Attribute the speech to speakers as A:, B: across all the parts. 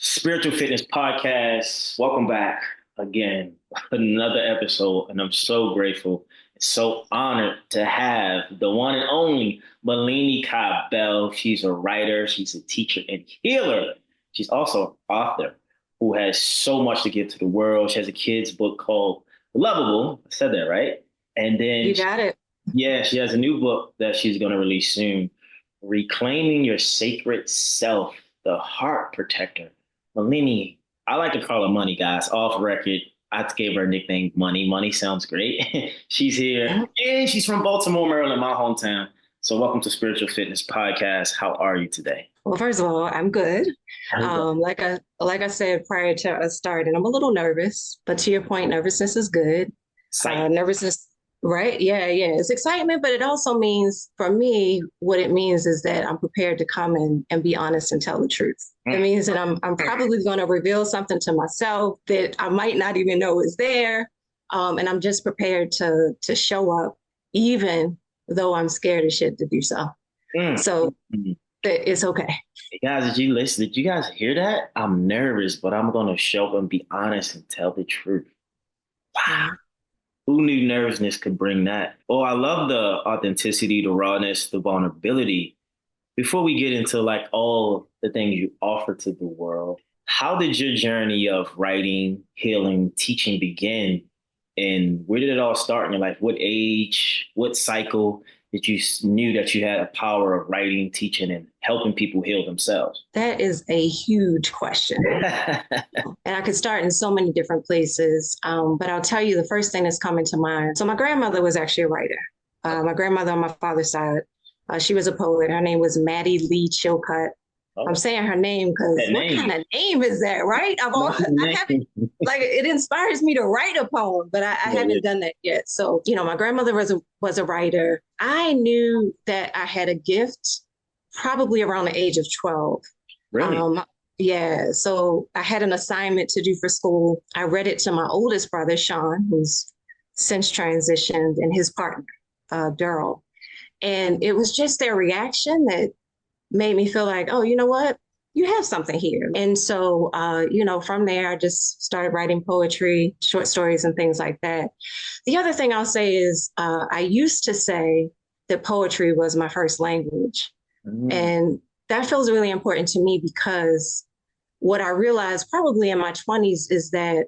A: Spiritual Fitness Podcast. Welcome back again, another episode, and I'm so grateful and so honored to have the one and only Malene Kai Bell. She's a writer, she's a teacher and healer. She's also an author who has so much to give to the world. She has a kid's book called Lovable. I said that right. And then,
B: You got it.
A: yeah, she has a new book that she's going to release soon, Reclaiming Your Sacred Self, the Heart Protector. Malene, I like to call her Money, guys. Off record, I gave her a nickname Money. Money sounds great. She's here, and she's from Baltimore, Maryland, my hometown. So, welcome to Spiritual Fitness Podcast. How are you today?
B: Well, first of all, I'm good. Like I said prior to us starting, I'm a little nervous, but to your point, nervousness is good. Nervousness, right? Yeah. It's excitement, but it also means, for me, what it means is that I'm prepared to come and be honest and tell the truth. It means that I'm probably going to reveal something to myself that I might not even know is there. And I'm just prepared to show up, even though I'm scared as shit to do so. So it's okay.
A: Hey guys, did you listen? Did you guys hear that? I'm nervous, but I'm going to show up and be honest and tell the truth. Wow. Who knew nervousness could bring that? Oh, I love the authenticity, the rawness, the vulnerability. Before we get into like all the things you offer to the world, how did your journey of writing, healing, teaching begin? And where did it all start in your life? What age, what cycle that you knew that you had a power of writing, teaching, and helping people heal themselves?
B: That is a huge question. And I could start in so many different places. But I'll tell you the first thing that's coming to mind. So my grandmother was actually a writer. My grandmother on my father's side, she was a poet. Her name was Maddie Lee Chilcutt. Oh. I'm saying her name because what kind of name is that, right? I haven't, like, it inspires me to write a poem, but I haven't done that yet. So, my grandmother was a writer. I knew that I had a gift probably around the age of 12.
A: Really?
B: Yeah. So I had an assignment to do for school. I read it to my oldest brother, Sean, who's since transitioned, and his partner, Daryl. And it was just their reaction that made me feel like, oh, you know what? You have something here. And so, from there, I just started writing poetry, short stories, and things like that. The other thing I'll say is I used to say that poetry was my first language. And that feels really important to me because what I realized probably in my 20s is that,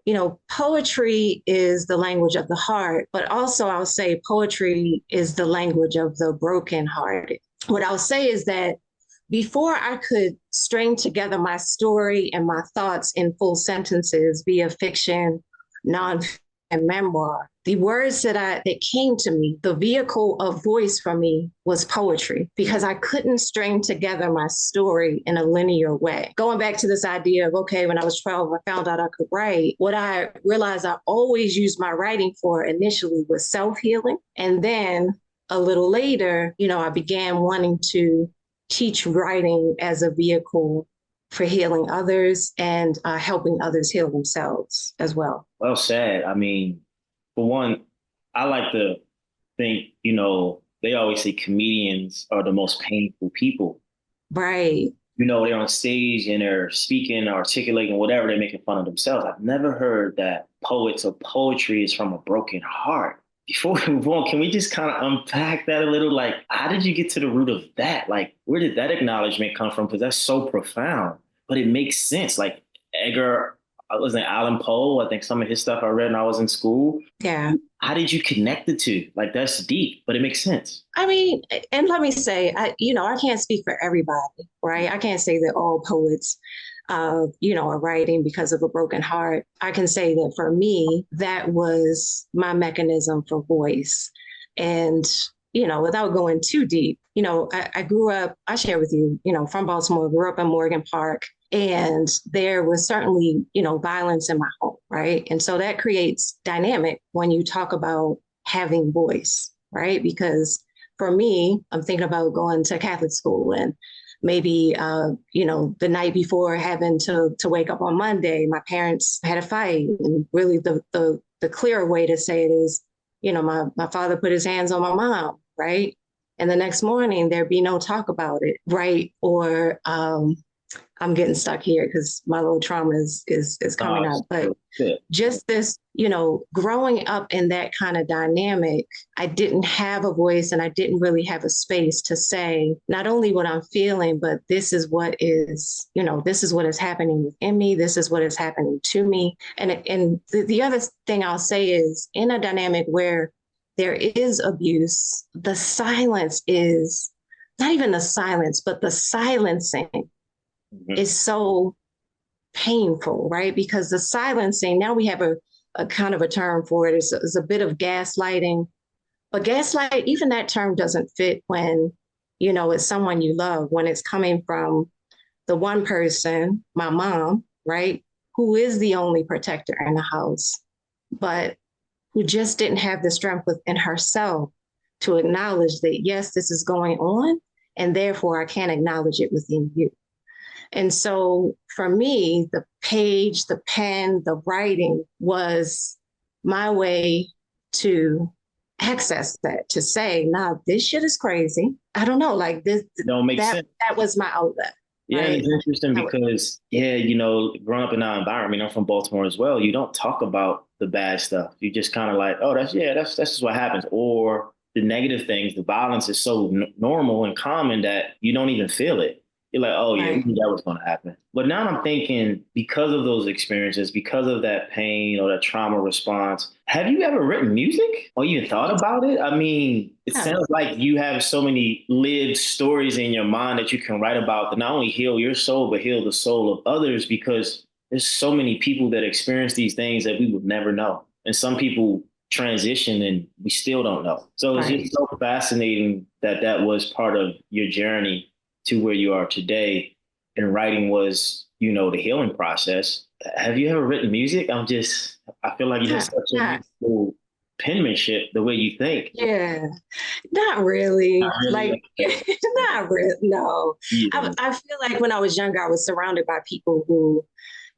B: poetry is the language of the heart, but also I'll say poetry is the language of the brokenhearted. What I'll say is that before I could string together my story and my thoughts in full sentences via fiction, nonfiction, and memoir, the words that came to me, the vehicle of voice for me was poetry, because I couldn't string together my story in a linear way. Going back to this idea of, okay, when I was 12, I found out I could write. What I realized I always used my writing for initially was self-healing. And then a little later, I began wanting to teach writing as a vehicle for healing others and helping others heal themselves as well.
A: Well said. I mean, for one, I like to think, they always say comedians are the most painful people.
B: Right.
A: They're on stage and they're speaking, articulating, whatever, they're making fun of themselves. I've never heard that poets or poetry is from a broken heart. Before we move on, can we just kind of unpack that a little? Like, how did you get to the root of that? Like, where did that acknowledgement come from? Because that's so profound, but it makes sense. Like Allan Poe, I think some of his stuff I read when I was in school.
B: Yeah.
A: How did you connect the two? Like, that's deep, but it makes sense.
B: I mean, and let me say, I can't speak for everybody, right? I can't say that all poets are writing because of a broken heart. I can say that for me, that was my mechanism for voice. And, without going too deep, I grew up, I share with you, from Baltimore, grew up in Morgan Park. And there was certainly, violence in my home, right? And so that creates dynamic when you talk about having voice, right? Because for me, I'm thinking about going to Catholic school and maybe, the night before having to wake up on Monday, my parents had a fight. And really the clearer way to say it is, my father put his hands on my mom, right? And the next morning there'd be no talk about it, right? Or I'm getting stuck here because my little trauma is coming up. But
A: Good.
B: just this, growing up in that kind of dynamic, I didn't have a voice and I didn't really have a space to say not only what I'm feeling, but this is what is, this is what is happening within me. This is what is happening to me. And the other thing I'll say is in a dynamic where there is abuse, the silence is not even the silence, but the silencing is so painful, right? Because the silencing, now we have a kind of a term for it, is a bit of gaslighting. But gaslight, even that term doesn't fit when, it's someone you love, when it's coming from the one person, my mom, right, who is the only protector in the house, but who just didn't have the strength within herself to acknowledge that, yes, this is going on, and therefore I can't acknowledge it within you. And so for me, the page, the pen, the writing was my way to access that, to say, nah, this shit is crazy. I don't know, like this,
A: Don't make sense.
B: that was my outlet.
A: Yeah,
B: right?
A: it's interesting because, growing up in our environment, I'm from Baltimore as well. You don't talk about the bad stuff. You just kind of like, oh, that's just what happens. Or the negative things, the violence is so normal and common that you don't even feel it. You're like, oh, yeah, we knew that was going to happen. But now I'm thinking, because of those experiences, because of that pain or that trauma response, have you ever written music or even thought about it? I mean, it sounds like you have so many lived stories in your mind that you can write about that not only heal your soul, but heal the soul of others, because there's so many people that experience these things that we would never know. And some people transition and we still don't know. So it's just so fascinating that that was part of your journey to where you are today. And writing was, the healing process. Have you ever written music? I feel like you have such a beautiful penmanship, the way you think.
B: Yeah, not really.
A: Not really.
B: Not really. No.
A: Yeah.
B: I feel like when I was younger, I was surrounded by people who,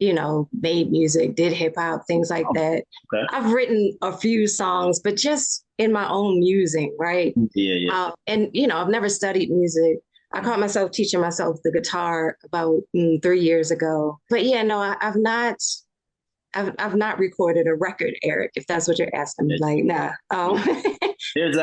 B: made music, did hip hop, things like that.
A: Okay.
B: I've written a few songs, but just in my own musing, right?
A: Yeah.
B: And, I've never studied music. I caught myself teaching myself the guitar about 3 years ago. But yeah, no, I've not recorded a record, Eric, if that's what you're asking me. Like, nah.
A: There's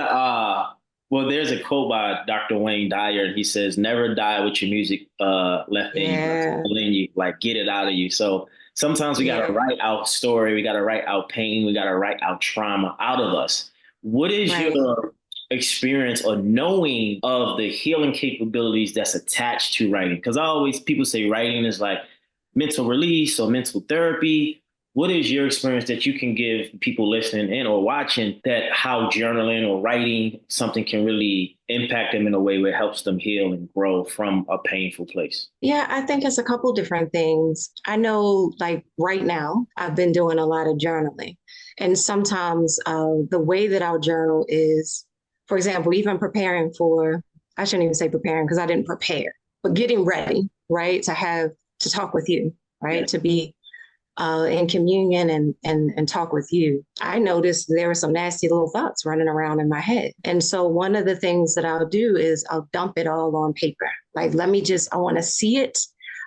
A: there's a quote by Dr. Wayne Dyer, and he says, "Never die with your music left in you, like get it out of you." So sometimes we gotta write our story, we gotta write our pain, we gotta write our trauma out of us. What is your experience or knowing of the healing capabilities that's attached to writing? Because people say writing is like mental release or mental therapy. What is your experience that you can give people listening in or watching, that how journaling or writing something can really impact them in a way where it helps them heal and grow from a painful place?
B: Yeah, I think it's a couple different things. I know, like right now, I've been doing a lot of journaling. And sometimes the way that I'll journal is, for example, even preparing for, I shouldn't even say preparing because I didn't prepare, but getting ready, right, to talk with you, right, to be in communion and talk with you. I noticed there were some nasty little thoughts running around in my head. And so one of the things that I'll do is I'll dump it all on paper. Like, I want to see it.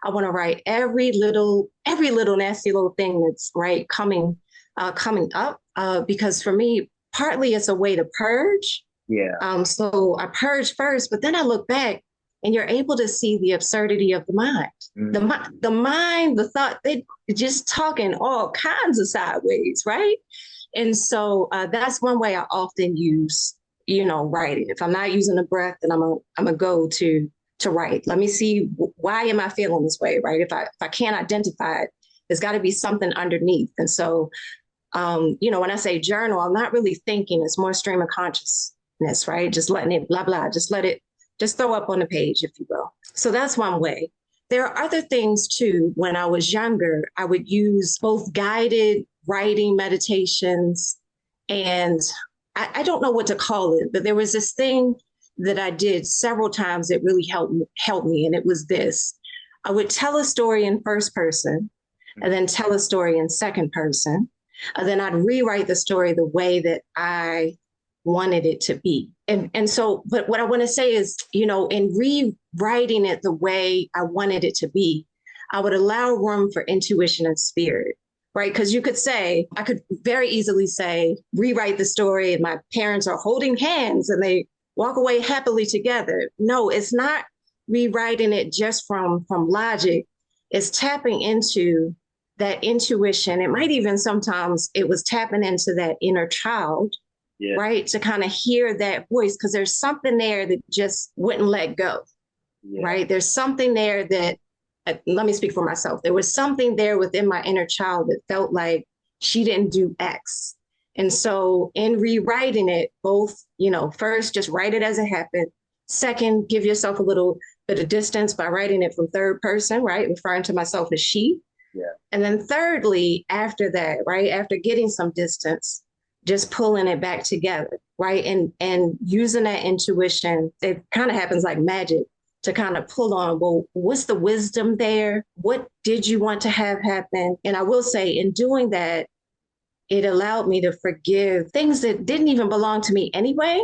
B: I want to write every little nasty little thing that's coming up. Because for me, partly it's a way to purge.
A: Yeah.
B: So I purge first, but then I look back and you're able to see the absurdity of the mind. The mind, the thought, they just talking all kinds of sideways, right? And so that's one way I often use, writing. If I'm not using a breath, then I'm gonna go to write. Let me see, why am I feeling this way, right? If I can't identify it, there's got to be something underneath. And so, when I say journal, I'm not really thinking. It's more stream of consciousness, right? Just letting it blah blah. Just throw up on the page, if you will. So that's one way. There are other things too. When I was younger, I would use both guided writing meditations and I don't know what to call it, but there was this thing that I did several times that really helped me. And it was this. I would tell a story in first person and then tell a story in second person. And then I'd rewrite the story the way that I wanted it to be. And so, but what I want to say is, in rewriting it the way I wanted it to be, I would allow room for intuition and spirit, right? Because you could say, I could very easily say, rewrite the story and my parents are holding hands and they walk away happily together. No, it's not rewriting it just from logic. It's tapping into that intuition. It might even sometimes it was tapping into that inner child,
A: Yeah.
B: right? To kind of hear that voice, because there's something there that just wouldn't let go,
A: Yeah.
B: right? There's something there that, let me speak for myself. There was something there within my inner child that felt like she didn't do X. And so in rewriting it, both, first, just write it as it happened. Second, give yourself a little bit of distance by writing it from third person, right? Referring to myself as she.
A: Yeah.
B: And then thirdly, after that, right? After getting some distance, just pulling it back together, right? And using that intuition, it kind of happens like magic to kind of pull on, well, what's the wisdom there? What did you want to have happen? And I will say, in doing that, it allowed me to forgive things that didn't even belong to me anyway,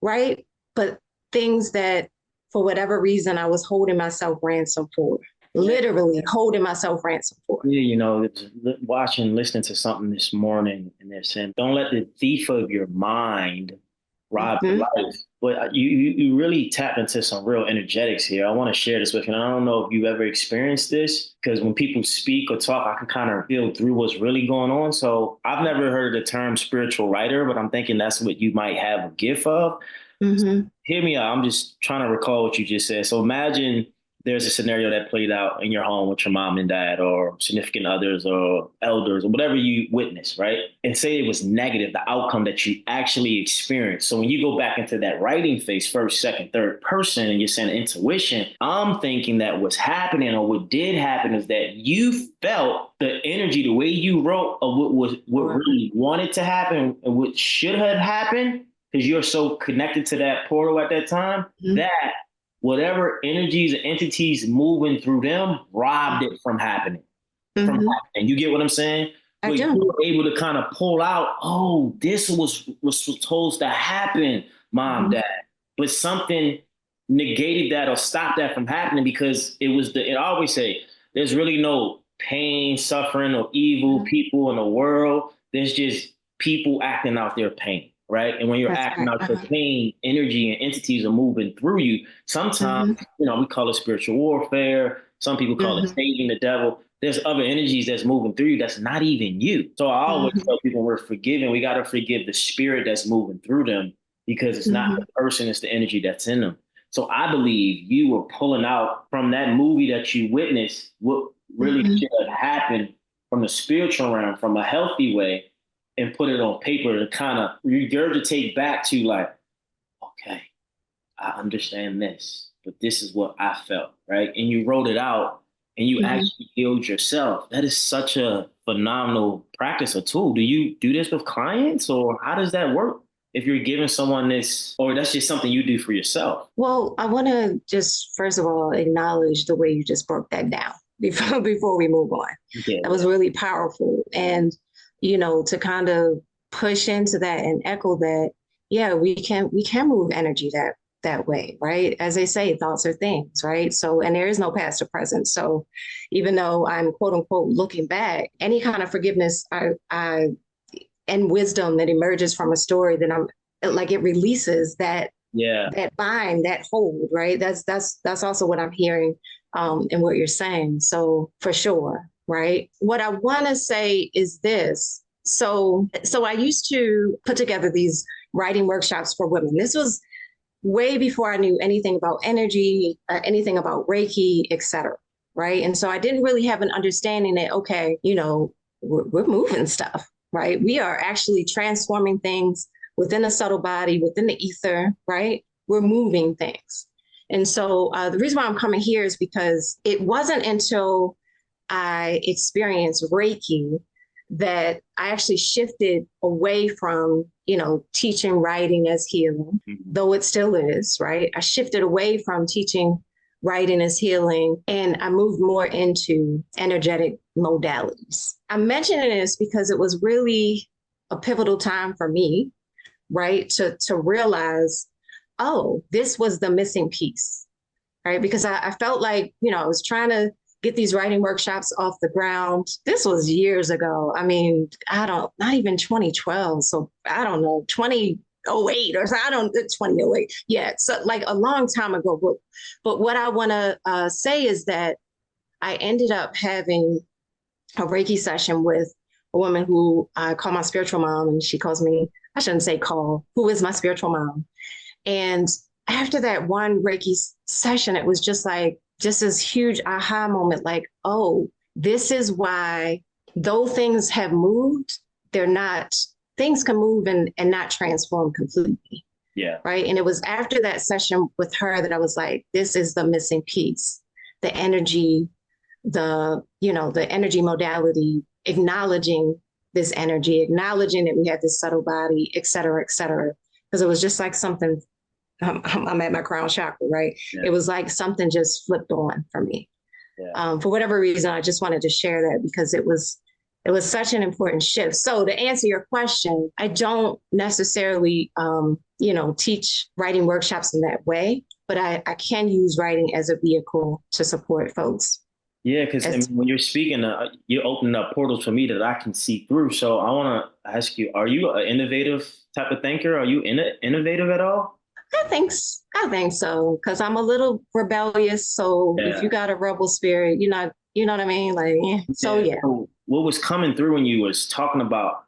B: right? But things that, for whatever reason, I was holding myself ransom for, literally holding myself ransom for.
A: Yeah, watching, listening to something this morning, and they're saying, don't let the thief of your mind rob your life. But you really tap into some real energetics here. I want to share this with you. And I don't know if you've ever experienced this, because when people speak or talk, I can kind of feel through what's really going on. So I've never heard the term spiritual writer, but I'm thinking that's what you might have a gift of. So hear me out. I'm just trying to recall what you just said. So imagine there's a scenario that played out in your home with your mom and dad or significant others or elders or whatever you witnessed, right? And say it was negative, the outcome that you actually experienced. So when you go back into that writing phase, first, second, third person, and you're saying intuition, I'm thinking that what's happening or what did happen is that you felt the energy, the way you wrote of what really wanted to happen and what should have happened, because you're so connected to that portal at that time, that whatever energies and entities moving through them robbed it from happening. You get what I'm saying? But you were able to kind of pull out, oh, this was supposed to happen, mom, dad. But something negated that or stopped that from happening, because I always say, there's really no pain, suffering, or evil people in the world. There's just people acting out their pain. Right. And when you're acting out your pain, energy and entities are moving through you. Sometimes, we call it spiritual warfare. Some people call it saving the devil. There's other energies that's moving through you that's not even you. So I always tell people, we're forgiving. We got to forgive the spirit that's moving through them, because it's not the person, it's the energy that's in them. So I believe you were pulling out from that movie that you witnessed what really should have happened from the spiritual realm, from a healthy way, and put it on paper to kind of regurgitate back to like, okay, I understand this, but this is what I felt, right? And you wrote it out and you actually healed yourself. That is such a phenomenal practice or tool. Do you do this with clients, or how does that work? If you're giving someone this, or that's just something you do for yourself?
B: Well, I want to just, first of all, acknowledge the way you just broke that down before we move on. Yeah. That was really powerful. And to kind of push into that and echo that, yeah, we can move energy that way, right? As they say, thoughts are things, right? So, and there is no past or present. So even though I'm quote unquote looking back, any kind of forgiveness and wisdom that emerges from a story, that I'm like, it releases that bind, that hold, right? That's also what I'm hearing in what you're saying. So for sure. Right. What I want to say is this. So I used to put together these writing workshops for women. This was way before I knew anything about energy, anything about Reiki, etc. Right. And so I didn't really have an understanding that, okay, we're moving stuff, right? We are actually transforming things within the subtle body, within the ether, right? We're moving things. And so the reason why I'm coming here is because it wasn't until I experienced Reiki that I actually shifted away from, teaching writing as healing, though it still is, right? I shifted away from teaching writing as healing, and I moved more into energetic modalities. I'm mentioning this because it was really a pivotal time for me, right? To realize, oh, this was the missing piece, right? Because I felt like, I was trying to get these writing workshops off the ground. This was years ago. I mean, not even 2012. So I don't know, 2008 or so, I don't, 2008. Yeah. So like a long time ago. But what I want to say is that I ended up having a Reiki session with a woman who I call my spiritual mom, and she calls me, I shouldn't say call, who is my spiritual mom. And after that one Reiki session, it was just like, just this huge aha moment, like, oh, this is why though things have moved, they're not, things can move and not transform completely.
A: Yeah.
B: Right. And it was after that session with her that I was like, this is the missing piece, the energy, the energy modality, acknowledging this energy, acknowledging that we had this subtle body, et cetera, et cetera. Because it was just like something, I'm at my crown chakra, right? Yeah. It was like something just flipped on for me. Yeah. For whatever reason, I just wanted to share that because it was such an important shift. So to answer your question, I don't necessarily, teach writing workshops in that way, but I can use writing as a vehicle to support folks.
A: Yeah, because when you're speaking, you're opening up portals for me that I can see through. So I want to ask you, are you an innovative type of thinker? Are you innovative at all?
B: I think so, because I'm a little rebellious. So if you got a rebel spirit, you know what I mean? Like, so yeah.
A: So what was coming through when you was talking about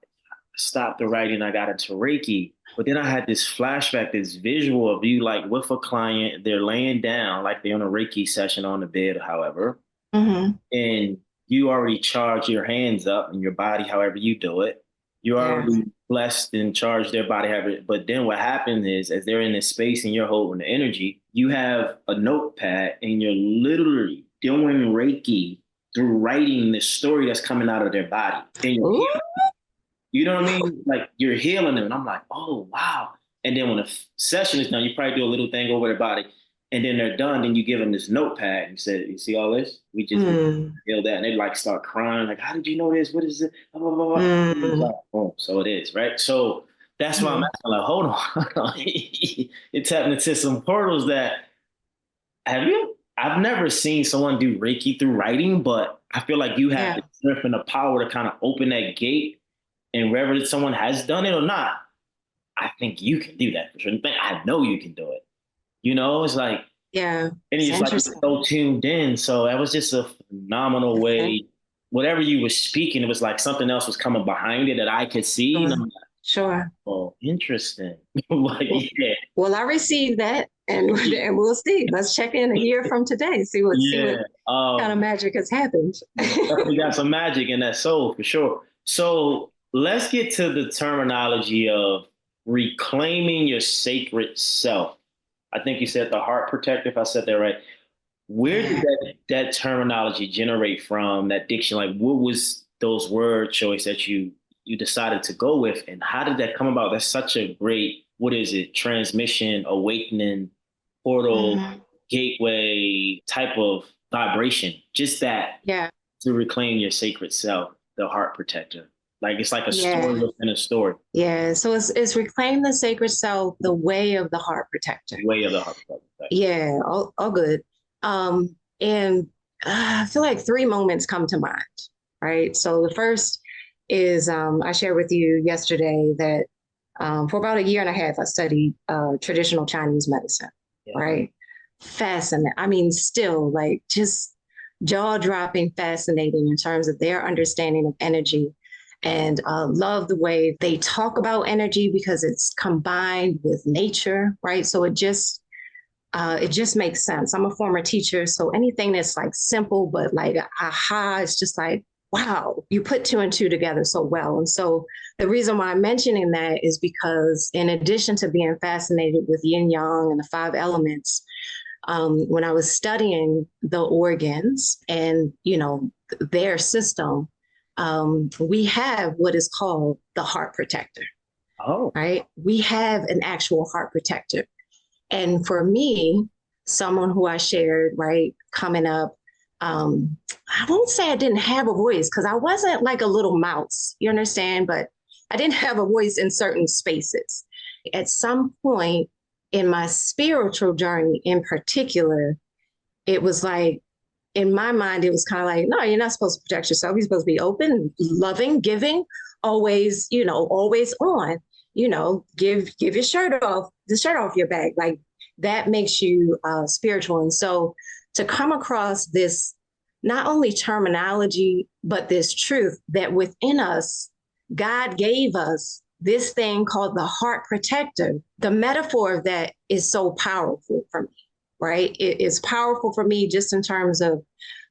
A: stop the writing, I got into Reiki, but then I had this flashback, this visual of you like with a client, they're laying down, like they're on a Reiki session on the bed, however. Mm-hmm. And you already charge your hands up and your body, however you do it. You already blessed and charged their body, but then what happens is as they're in this space and you're holding the energy, you have a notepad and you're literally doing Reiki through writing the story that's coming out of their body. And you know what I mean? Like you're healing them. And I'm like, oh, wow. And then when the session is done, you probably do a little thing over their body. And then they're done, then you give them this notepad and you say, you see all this? We just feel that. And they like start crying, like, how did you know this? What is it? Blah, blah, blah, blah. Like, oh, so it is, right? So that's why I'm asking, like, hold on. You're tapping into some portals that I've never seen someone do Reiki through writing, but I feel like you have the strength and the power to kind of open that gate. And whether someone has done it or not, I think you can do that for sure. I know you can do it. You know, it's like, and it's like so tuned in. So that was just a phenomenal way. Whatever you were speaking, it was like something else was coming behind it that I could see. And I'm like,
B: sure.
A: Oh, interesting.
B: Well, I received that, and we'll see. Let's check in a year from today. See what kind of magic has happened.
A: We got some magic in that soul for sure. So let's get to the terminology of reclaiming your sacred self. I think you said the heart protector, if I said that right. Where did that terminology generate from, that diction? Like, what was those word choice that you decided to go with? And how did that come about? That's such a great, transmission, awakening, portal, gateway type of vibration. Just that. Yeah. To reclaim your sacred self, the heart protector. Like it's like a story within a story.
B: Yeah. So it's reclaim the sacred self, the way of the heart protector.
A: Way of the heart protector.
B: Yeah. All good. And I feel like 3 moments come to mind. Right. So the first is I shared with you yesterday that for about 1.5 years, I studied traditional Chinese medicine. Yeah. Right. Fascinating. I mean, still like just jaw-dropping, fascinating in terms of their understanding of energy. And love the way they talk about energy because it's combined with nature, right? So it just makes sense. I'm a former teacher, so anything that's like simple but like aha, it's just like, wow, you put 2 and 2 together so well. And so the reason why I'm mentioning that is because in addition to being fascinated with yin yang and the 5 elements, when I was studying the organs and their system, we have what is called the heart protector. Oh, right. We have an actual heart protector. And for me, someone who I shared, right, coming up, I won't say I didn't have a voice because I wasn't like a little mouse, you understand? But I didn't have a voice in certain spaces. At some point in my spiritual journey in particular, it was like in my mind, it was kind of like, no, you're not supposed to protect yourself. You're supposed to be open, loving, giving, always, always on, give your shirt off, the shirt off your back. Like that makes you spiritual. And so to come across this, not only terminology, but this truth that within us, God gave us this thing called the heart protector. The metaphor of that is so powerful for me, right? It is powerful for me just in terms of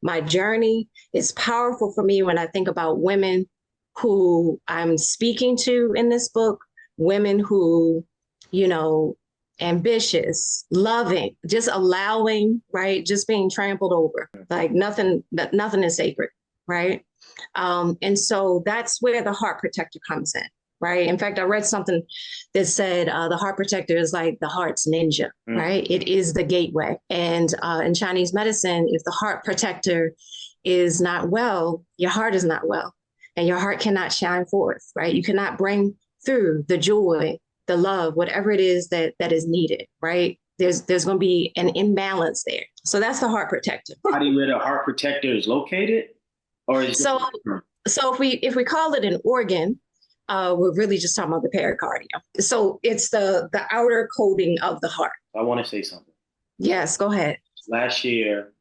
B: my journey. It's powerful for me when I think about women who I'm speaking to in this book, women who, ambitious, loving, just allowing, right? Just being trampled over, like nothing is sacred, right? And so that's where the heart protector comes in, right? In fact, I read something that said the heart protector is like the heart's ninja, right? It is the gateway. And in Chinese medicine, if the heart protector is not well, your heart is not well, and your heart cannot shine forth, right? You cannot bring through the joy, the love, whatever it is that is needed, right? There's going to be an imbalance there. So that's the heart protector.
A: Body where the heart protector is located, or is
B: so if we call it an organ, we're really just talking about the pericardium. So it's the outer coating of the heart.
A: I want to say something.
B: Yes, go ahead.
A: Last year,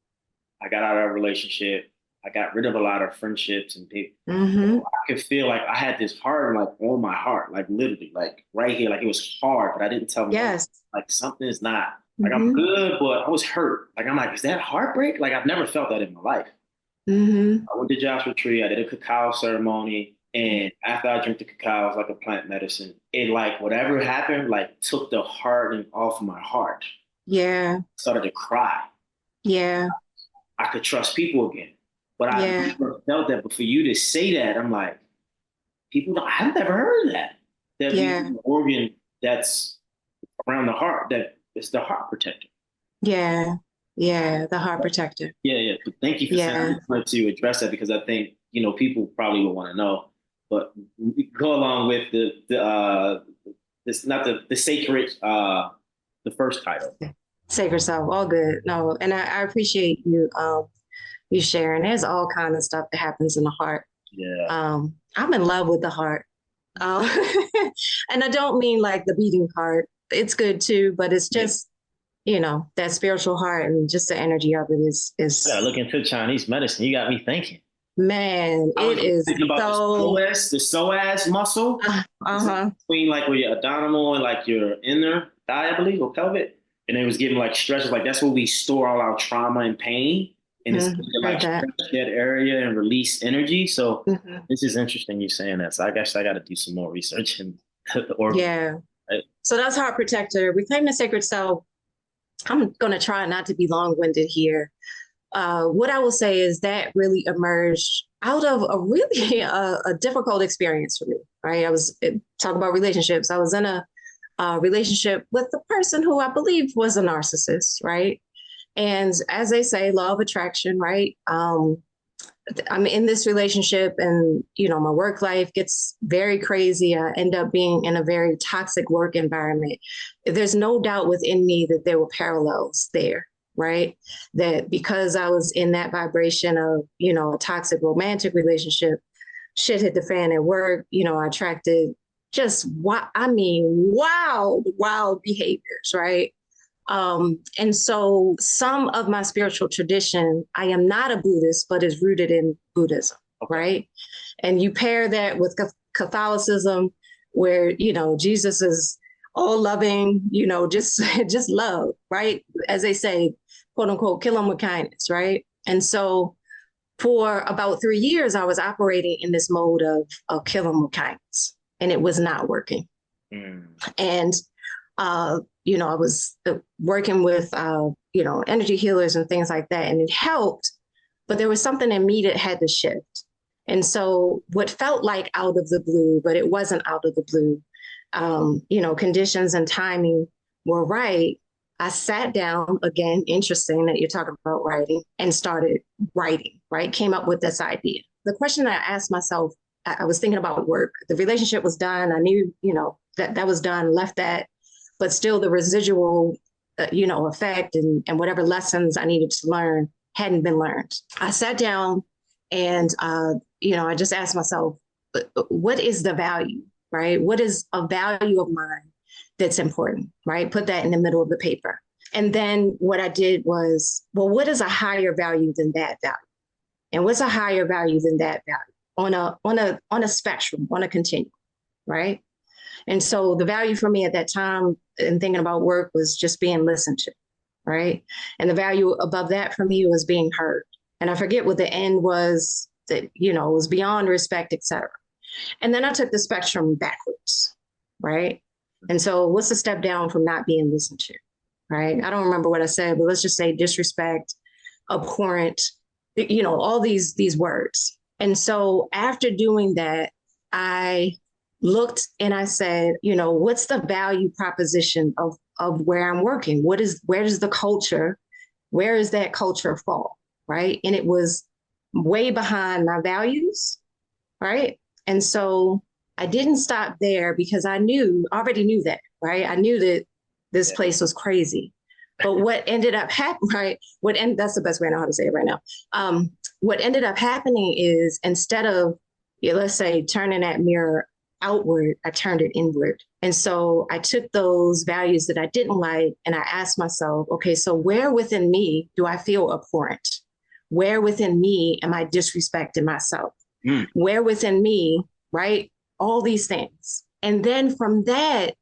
A: I got out of a relationship. I got rid of a lot of friendships and people.
B: Mm-hmm.
A: I could feel like I had this hard, like on my heart, like literally, like right here, like it was hard, but I didn't tell me.
B: Yes.
A: Like something is not, like I'm good, but I was hurt. Like I'm like, is that heartbreak? Like I've never felt that in my life.
B: Mm-hmm.
A: I went to Joshua Tree. I did a cacao ceremony. And after I drank the cacao, it was like a plant medicine. It like whatever happened, like took the hardening off of my heart.
B: Yeah.
A: I started to cry.
B: Yeah.
A: I could trust people again. But I never felt that. But for you to say that, I'm like, I've never heard of that. That an organ that's around the heart, that it's the heart protector.
B: Yeah. Yeah. The heart protector.
A: Yeah. But thank you for saying I wanted to address that because I think, people probably will want to know. But we go along with the sacred, the first title.
B: Sacred self, all good. No, and I appreciate you you sharing. There's all kinds of stuff that happens in the heart.
A: Yeah.
B: I'm in love with the heart. And I don't mean like the beating heart. It's good too, but it's just, that spiritual heart and just the energy of it is.
A: I gotta look into Chinese medicine. You got me thinking.
B: Man, it is so.
A: The psoas muscle. Between like where your abdominal and like your inner thigh, I believe, or pelvic. And it was giving like stretches. Like that's where we store all our trauma and pain. And it's like stretch that area and release energy. So this is interesting you saying that. So I guess I got to do some more research and
B: yeah. Right? So that's heart protector. Reclaim the sacred self. I'm going to try not to be long-winded here. What I will say is that really emerged out of a really a difficult experience for me. Right. I was talking about relationships. I was in a relationship with the person who I believe was a narcissist. Right. And as they say, law of attraction, right? I'm in this relationship and, my work life gets very crazy. I end up being in a very toxic work environment. There's no doubt within me that there were parallels there, right? That because I was in that vibration of, a toxic romantic relationship, shit hit the fan at work, I attracted just wild behaviors, right? And so some of my spiritual tradition, I am not a Buddhist, but is rooted in Buddhism, right? And you pair that with Catholicism, where, Jesus is all loving, just love, right? As they say, quote unquote, kill them with kindness, right? And so for about 3 years, I was operating in this mode of kill them with kindness, and it was not working. And I was working with, energy healers and things like that, and it helped, but there was something in me that had to shift. And so what felt like out of the blue, but it wasn't out of the blue, conditions and timing were right. I sat down, again, interesting that you're talking about writing, and started writing, right? Came up with this idea. The question that I asked myself, I was thinking about work. The relationship was done. I knew, that was done, left that. But still the residual, effect and whatever lessons I needed to learn hadn't been learned. I sat down and, I just asked myself, what is the value, right? What is a value of mine that's important, right? Put that in the middle of the paper. And then what I did was, well, what is a higher value than that value? And what's a higher value than that value on a spectrum, on a continuum, right? And so the value for me at that time in thinking about work was just being listened to, right? And the value above that for me was being heard. And I forget what the end was, that, it was beyond respect, et cetera. And then I took the spectrum backwards, right? And so what's the step down from not being listened to, right? I don't remember what I said, but let's just say disrespect, abhorrent, all these words. And so after doing that, I looked and I said, what's the value proposition of where I'm working? Where does the culture, where is that culture fall, right? And it was way behind my values, right? And so I didn't stop there because I already knew that, right? I knew that this place was crazy. But what ended up happening, right? That's the best way I know how to say it right now. What ended up happening is instead of, let's say, turning that mirror outward, I turned it inward. And so I took those values that I didn't like and I asked myself, okay, so where within me do I feel abhorrent? Where within me am I disrespecting myself? Where within me, right? All these things. And then from that,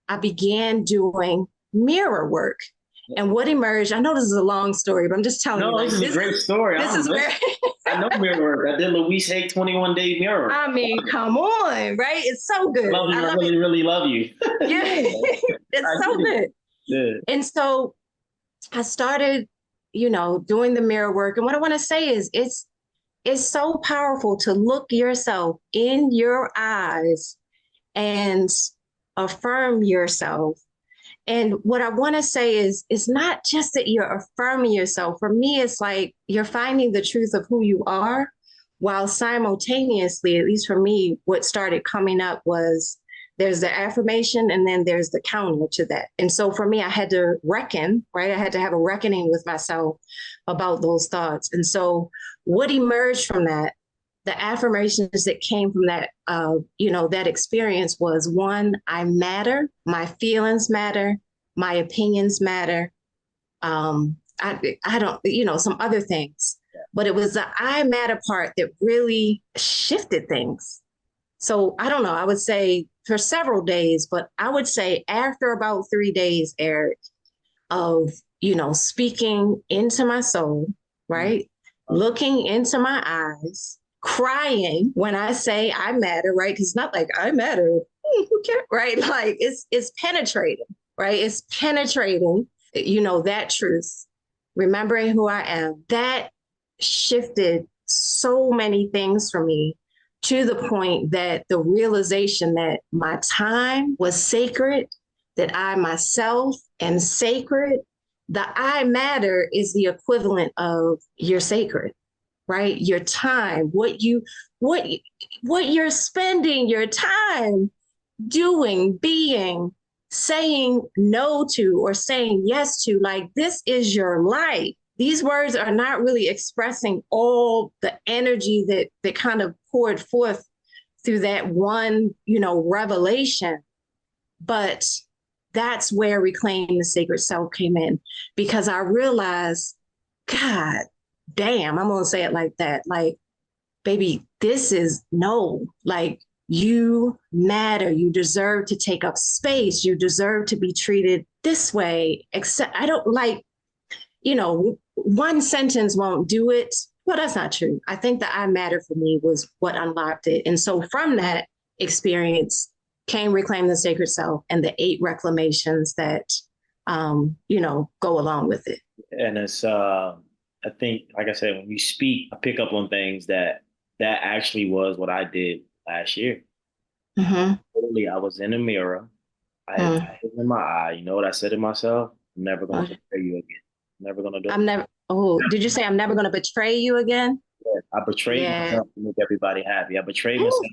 B: I began doing mirror work. And what emerged, I know this is a long story, but I'm just telling you.
A: No, this is a great story.
B: This is where
A: I know mirror work. I did Louise Hay 21-day mirror.
B: I mean, come on, right? It's so good.
A: I really, really love you.
B: Yeah, it's so good. Yeah. And so I started, doing the mirror work. And what I want to say is it's so powerful to look yourself in your eyes and affirm yourself. And what I want to say is, it's not just that you're affirming yourself. For me, it's like you're finding the truth of who you are, while simultaneously, at least for me, what started coming up was there's the affirmation and then there's the counter to that. And so for me, I had to reckon, right? I had to have a reckoning with myself about those thoughts. And so what emerged from that, the affirmations that came from that, that experience was, one, I matter, my feelings matter, my opinions matter. I don't, some other things, but it was the I matter part that really shifted things. So I don't know, I would say for several days, but I would say after about 3 days, Eric, of, speaking into my soul, right? Looking into my eyes, crying when I say I matter, right? Because it's not like I matter, who cares, right? Like it's penetrating, right? It's penetrating, that truth, remembering who I am. That shifted so many things for me, to the point that the realization that my time was sacred, that I myself am sacred. The I matter is the equivalent of you're sacred, right? Your time, what you're spending your time doing, being, saying no to or saying yes to, like this is your life. These words are not really expressing all the energy that kind of poured forth through that one, revelation. But that's where Reclaim the Sacred Self came in, because I realized, God damn, I'm going to say it like that. Like, baby, this is like, you matter. You deserve to take up space. You deserve to be treated this way. Except I don't like, one sentence won't do it. Well, that's not true. I think the I matter for me was what unlocked it. And so from that experience came Reclaim the Sacred Self and the 8 reclamations that, go along with it.
A: And it's, I think, like I said, when you speak, I pick up on things that actually was what I did last year.
B: Mm-hmm.
A: Literally, I was in the mirror. I had hit in my eye. You know what I said to myself? I'm never going to betray you again. I'm never going to do it.
B: Did you say I'm never going to betray you again?
A: Yeah, I betrayed myself to make everybody happy. I betrayed myself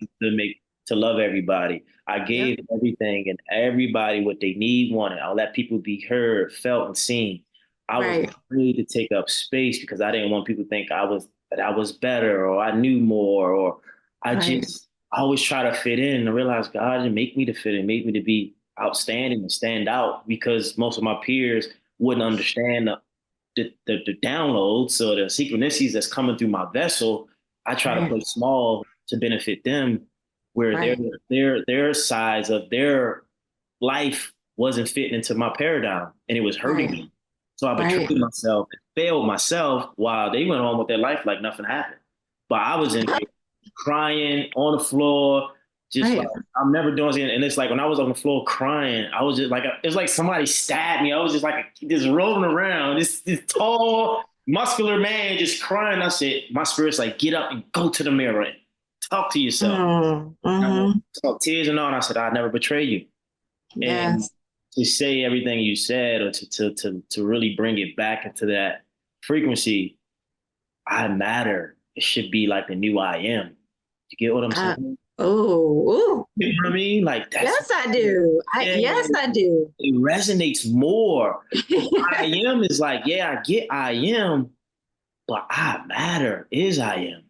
A: to love everybody. I gave everything and everybody what they need, wanted. I let people be heard, felt, and seen. I was
B: Right.
A: afraid to take up space because I didn't want people to think that I was better or I knew more or I
B: Right.
A: just always try to fit in and realize God didn't make me to fit in, made me to be outstanding and stand out because most of my peers wouldn't understand the downloads or the synchronicities that's coming through my vessel. I try to
B: Right.
A: play small to benefit them, where
B: Right.
A: their size of their life wasn't fitting into my paradigm, and it was hurting
B: Right.
A: me. So I
B: Right.
A: betrayed myself and failed myself while they went on with their life like nothing happened. But I was in here crying on the floor, just like
B: Right.
A: I'm never doing it. And it's like when I was on the floor crying, I was just like it's like somebody stabbed me. I was just like just rolling around, this tall, muscular man just crying. I said, my spirit's like, get up and go to the mirror and talk to yourself.
B: Mm,
A: And I
B: mm-hmm.
A: saw tears and all, and I said, I never betray you. And
B: Yes.
A: to say everything you said or to really bring it back into that frequency, I matter. It should be like the new I am. You get what I'm
B: Uh,
A: saying?
B: oh,
A: You know what I mean? Like that's
B: yes, I do.
A: yeah,
B: Yes, I do.
A: it resonates more. I am is like, yeah, I get I am, but I matter is I am.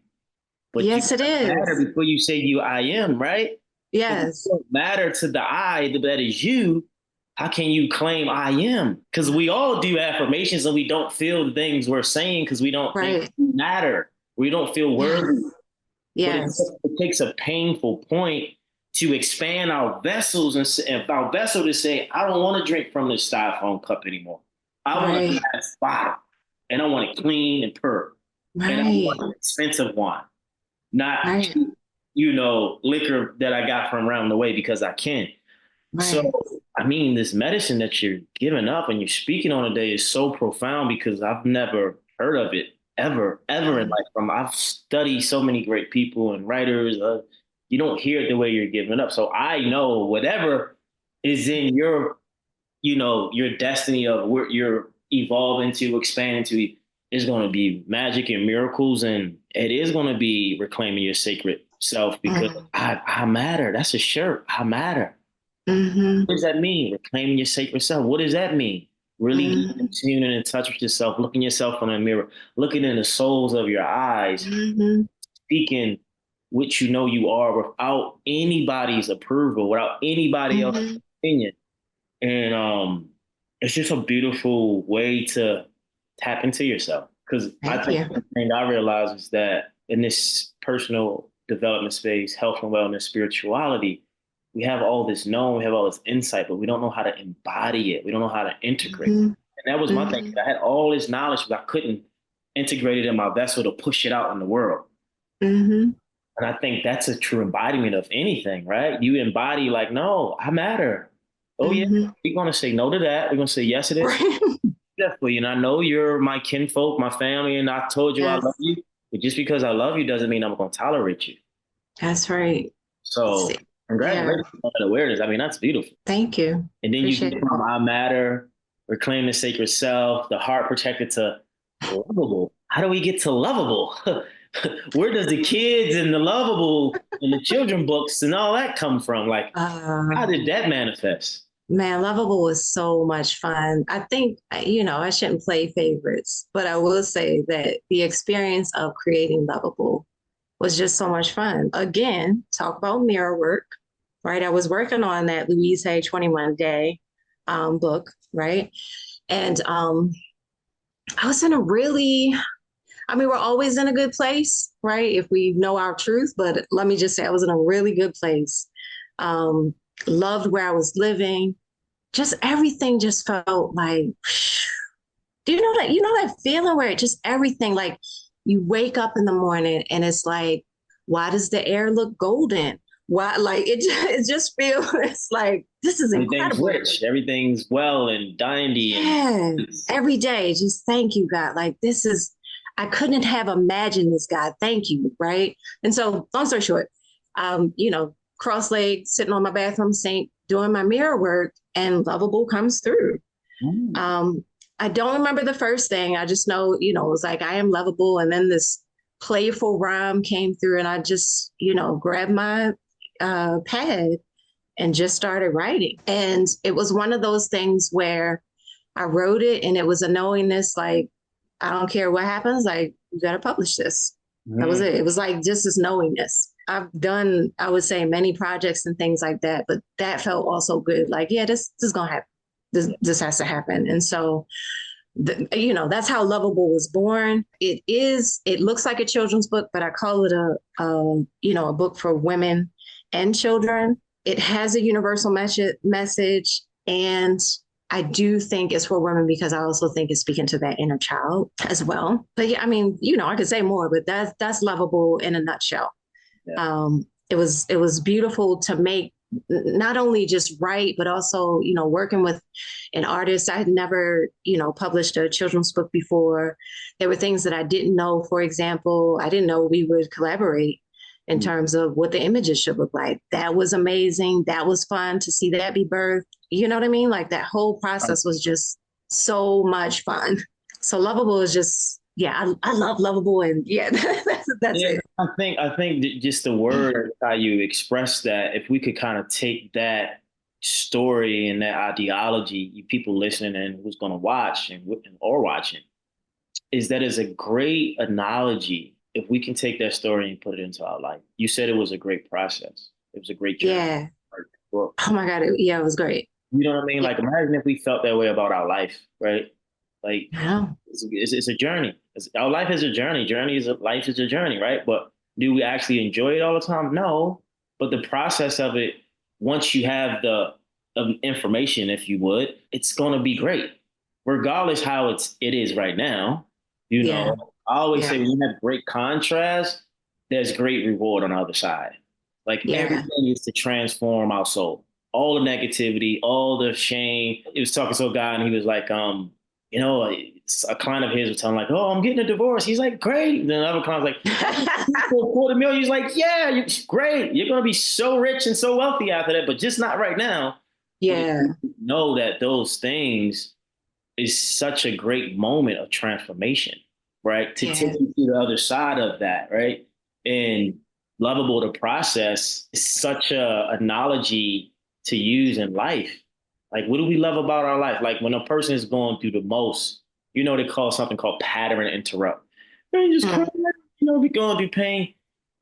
A: But you
B: Yes, it
A: matter
B: is.
A: before you say you I am, right? If you
B: Yes.
A: don't matter to the I that is you, how can you claim I am? Because we all do affirmations and we don't feel the things we're saying because we don't think
B: Right.
A: we matter. We don't feel worthy.
B: Yes.
A: But
B: Yes.
A: it takes a painful point to expand our vessels and our vessel to say, I don't want to drink from this styrofoam cup anymore. I want a
B: Right.
A: glass bottle and I want it clean and pure. And I want
B: Right.
A: an expensive one, not
B: Right.
A: cheap, liquor that I got from around the way because I can. So,
B: Right.
A: I mean, this medicine that you're giving up and you're speaking on today is so profound because I've never heard of it ever in
B: Mhm.
A: life. I've studied so many great people and writers. You don't hear it the way you're giving up. So I know whatever is in your destiny of where you're evolving to, expanding to, is going to be magic and miracles, and it is going to be reclaiming your sacred self because
B: Mhm.
A: I matter. That's a shirt. I matter.
B: Mhm.
A: What does that mean? Reclaiming your sacred self. What does that mean? Really getting in
B: Mhm.
A: tune and in touch with yourself, looking yourself in the mirror, looking in the souls of your eyes,
B: Mhm.
A: speaking what you know you are without anybody's approval, without anybody else's
B: Mhm.
A: opinion. And it's just a beautiful way to tap into yourself. Because I
B: Thank
A: think
B: you.
A: the thing I realize is that in this personal development space, health and wellness, spirituality, we have all this known, we have all this insight, but we don't know how to embody it. We don't know how to integrate.
B: Mhm.
A: And that was my thing.
B: Mhm.
A: I had all this knowledge, but I couldn't integrate it in my vessel to push it out in the world.
B: Mhm.
A: And I think that's a true embodiment of anything, right? You embody like, no, I matter. Oh yeah,
B: Mhm.
A: we're gonna say no to that. We're gonna say yes to this.
B: Right.
A: Definitely. And I know you're my kinfolk, my family, and I told you I love
B: Yes.
A: you. But just because I love you doesn't mean I'm gonna tolerate you.
B: That's right.
A: So
B: See. Yeah.
A: congratulations on that awareness. I mean, that's beautiful.
B: Thank you.
A: And then you
B: Appreciate
A: get from
B: it.
A: I matter, reclaim the sacred self, the heart protected to lovable. How do we get to lovable? Where does the kids and the lovable and the children books and all that come from? Like, how
B: Uh,
A: did that manifest?
B: Man, Lovable was so much fun. I think, I shouldn't play favorites, but I will say that the experience of creating Lovable was just so much fun. Again, talk about mirror work, right? I was working on that Louise Hay 21 Day book, right? And I was in a really, we're always in a good place, right? If we know our truth, but let me just say, I was in a really good place. Um, Loved where I was living, just everything just felt like, do you know that feeling where it just everything, like you wake up in the morning and it's like, why does the air look golden? Why, like it just feels, it's like, this is
A: Everything's
B: incredible.
A: rich, everything's well and dandy, and
B: Yeah. Every day, just thank you, God. Like this is, I couldn't have imagined this, God. Thank you. Right. And so long story short, cross-legged, sitting on my bathroom sink, doing my mirror work, and Lovable comes through.
A: mm,
B: Um, I don't remember the first thing. I just know, it was like, I am lovable. And then this playful rhyme came through, and I just, grabbed my pad and just started writing. And it was one of those things where I wrote it and it was a knowingness, like, I don't care what happens, like, you got to publish this. That was
A: Mm.
B: it. It was like just this knowingness. I've done, I would say, many projects and things like that, but that felt also good. Like, yeah, this is going to happen. This has to happen. And so, that's how Lovable was born. It looks like a children's book, but I call it a book for women and children. It has a universal message, and I do think it's for women because I also think it's speaking to that inner child as well. But yeah, I mean, I could say more, but that's Lovable in a nutshell.
A: Yeah.
B: It was beautiful to make, not only just write, but also, working with an artist. I had never, published a children's book before. There were things that I didn't know. For example, I didn't know we would collaborate in terms of what the images should look like. That was amazing. That was fun to see that be birthed. You know what I mean? Like, that whole process was just so much fun. So Lovable is just, yeah, I love Lovable, and yeah, that's
A: Yeah,
B: it.
A: I think that just the word how you express that, if we could kind of take that story and that ideology, you people listening and who's going to watch or watching, is that is a great analogy. If we can take that story and put it into our life, you said it was a great process. It was a great journey.
B: Yeah.
A: Well,
B: Oh my God. Yeah, it was great.
A: you know what I mean?
B: Yeah.
A: Like, imagine if we felt that way about our life, right? Like,
B: Yeah.
A: it's a journey. Our life is a journey. Life is a journey, right? But do we actually enjoy it all the time? No. But the process of it, once you have the information, if you would, it's going to be great, regardless how it is right now.
B: Yeah.
A: I always
B: Yeah.
A: say when you have great contrast, there's great reward on the other side. Like,
B: Yeah.
A: everything is to transform our soul. All the negativity, all the shame. He was talking to a guy and he was like, a client of his was telling like, "Oh, I'm getting a divorce." He's like, "Great." And then another client's like, "For a quarter million." He's like, "Yeah, great. You're gonna be so rich and so wealthy after that, but just not right now." But
B: Yeah.
A: you know that those things is such a great moment of transformation, right? To take
B: Yeah.
A: you to the other side of that, right? And Lovable, the process is such a analogy to use in life. Like, what do we love about our life? Like, when a person is going through the most, they call something called pattern interrupt. You just cry,
B: Mm.
A: be going through pain.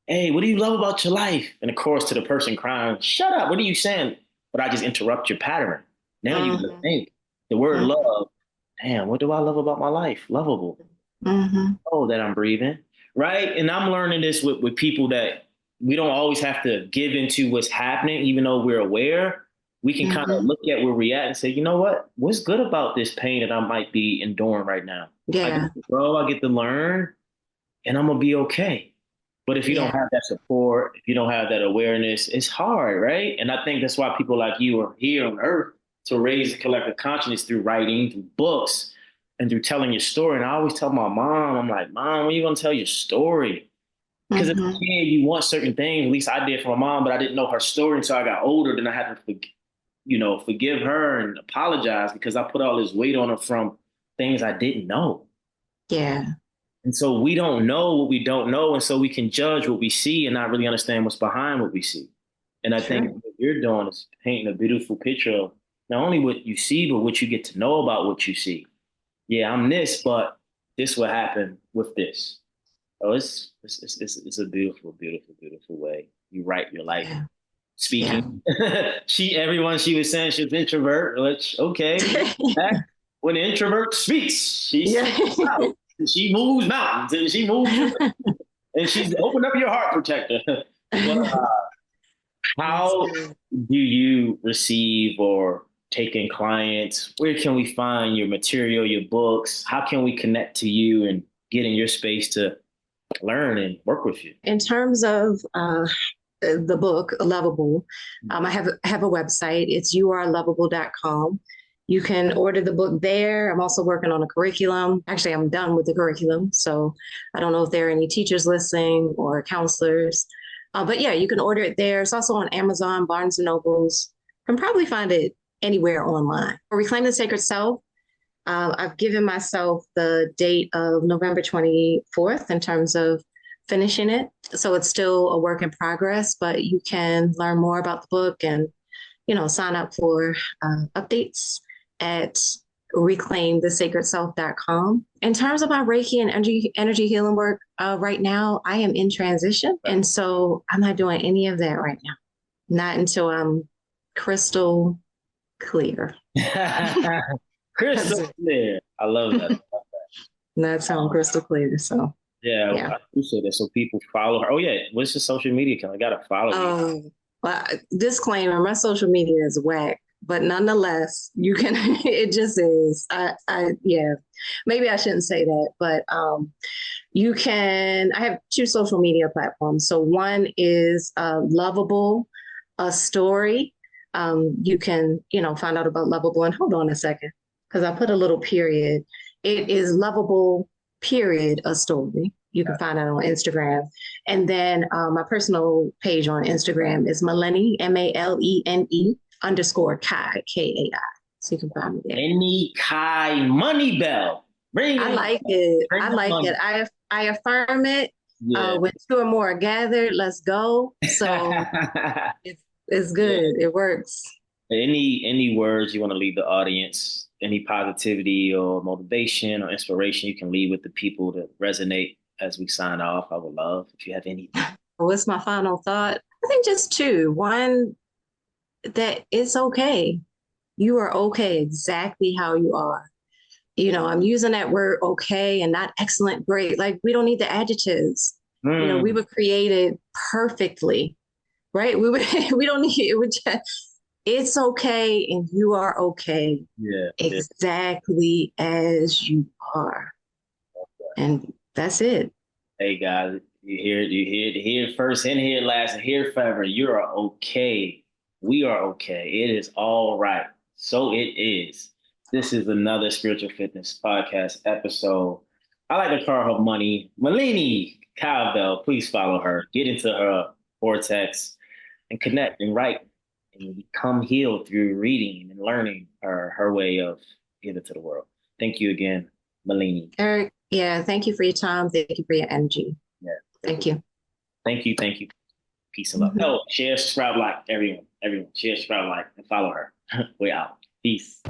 A: Hey, what do you love about your life? And of course, to the person crying, shut up. What are you saying? But I just interrupt your pattern. Now you gotta
B: Mhm.
A: think. The word
B: Mhm.
A: love, damn, what do I love about my life? Lovable.
B: Mhm.
A: Oh, that I'm breathing. Right. And I'm learning this with people that we don't always have to give into what's happening, even though we're aware. We can kind of
B: Mhm.
A: look at where we're at and say, you know what? What's good about this pain that I might be enduring right now? I get
B: Yeah.
A: to grow, I get to learn, and I'm gonna be okay. But if you don't
B: Yeah.
A: have that support, if you don't have that awareness, it's hard, right? And I think that's why people like you are here on earth, to raise collective consciousness through writing, through books, and through telling your story. And I always tell my mom, I'm like, "Mom, when are you gonna tell your story?" Because as a
B: Mhm.
A: kid, you want certain things. At least I did for my mom, but I didn't know her story until I got older. Then I had to, forgive her and apologize because I put all this weight on her from things I didn't know.
B: Yeah.
A: And so we don't know what we don't know. And so we can judge what we see and not really understand what's behind what we see. And I think
B: True.
A: what you're doing is painting a beautiful picture of not only what you see, but what you get to know about what you see. Yeah, I'm this, but this will happen with this. Oh, it's a beautiful, beautiful, beautiful way you write your life.
B: Yeah. Yeah.
A: Speaking, everyone she was saying she was introvert, which okay, when the introvert speaks, she
B: Yeah.
A: speaks out. She moves mountains and she moves you, and she's opened up your heart protector. But
B: That's
A: how
B: good.
A: do you receive or take in clients? Where can we find your material, your books? How can we connect to you and get in your space to learn and work with you?
B: In terms of the book Lovable, I have a website. It's youarelovable.com. You can order the book there. I'm also working on a curriculum. Actually, I'm done with the curriculum, so I don't know if there are any teachers listening or counselors. But yeah, you can order it there. It's also on Amazon, Barnes and Nobles. You can probably find it anywhere online. For Reclaim the Sacred Self, I've given myself the date of November 24th in terms of finishing it. So it's still a work in progress, but you can learn more about the book and, sign up for updates at reclaimthesacredself.com. In terms of my Reiki and energy healing work, right now I am in transition. And so I'm not doing any of that right now. Not until I'm crystal clear.
A: Crystal clear. I love that.
B: That's how I'm crystal clear. So
A: Yeah,
B: yeah.
A: I appreciate it. So people follow her. Oh yeah, what's your social media account? I gotta follow you.
B: Well, disclaimer: my social media is whack, but nonetheless, you can. It just is. Yeah. Maybe I shouldn't say that, but you can. I have two social media platforms. So one is Lovable, a story. You can, find out about Lovable. And hold on a second, because I put a little period. It is Lovable, period, a story. You can find that on Instagram. And then my personal page on Instagram is Malene, Malene _ Kai, Kai. So you can find me there.
A: Malene Kai Money Bell.
B: I like it.
A: Bring
B: I
A: the
B: like
A: money.
B: it. I affirm it.
A: Yeah.
B: When two or more are gathered, let's go. So it's good.
A: Yeah.
B: It works.
A: Any words you want to leave the audience? Any positivity or motivation or inspiration you can leave with the people that resonate as we sign off? I would love if you have anything.
B: What's my final thought? I think just two. One, that it's okay. You are okay exactly how you are. I'm using that word okay and not excellent, great. Like we don't need the adjectives. We were created perfectly, right? We don't need it. It's okay and you are okay.
A: Yeah.
B: Exactly as you are. And that's it.
A: Hey guys, you hear it first and hear it last and hear it forever. You are okay. We are okay. It is all right. So it is. This is another spiritual fitness podcast episode. I like to call her money. Malene Kai Bell. Please follow her. Get into her vortex and connect and write and become healed through reading and learning her way of giving to the world. Thank you again, Malene.
B: Eric, yeah, thank you for your time. Thank you for your energy.
A: Yeah.
B: Thank you.
A: Thank you. Thank you. Peace and love. Oh, share, subscribe, like, everyone. Share, subscribe, like, and follow her. We're out. Peace.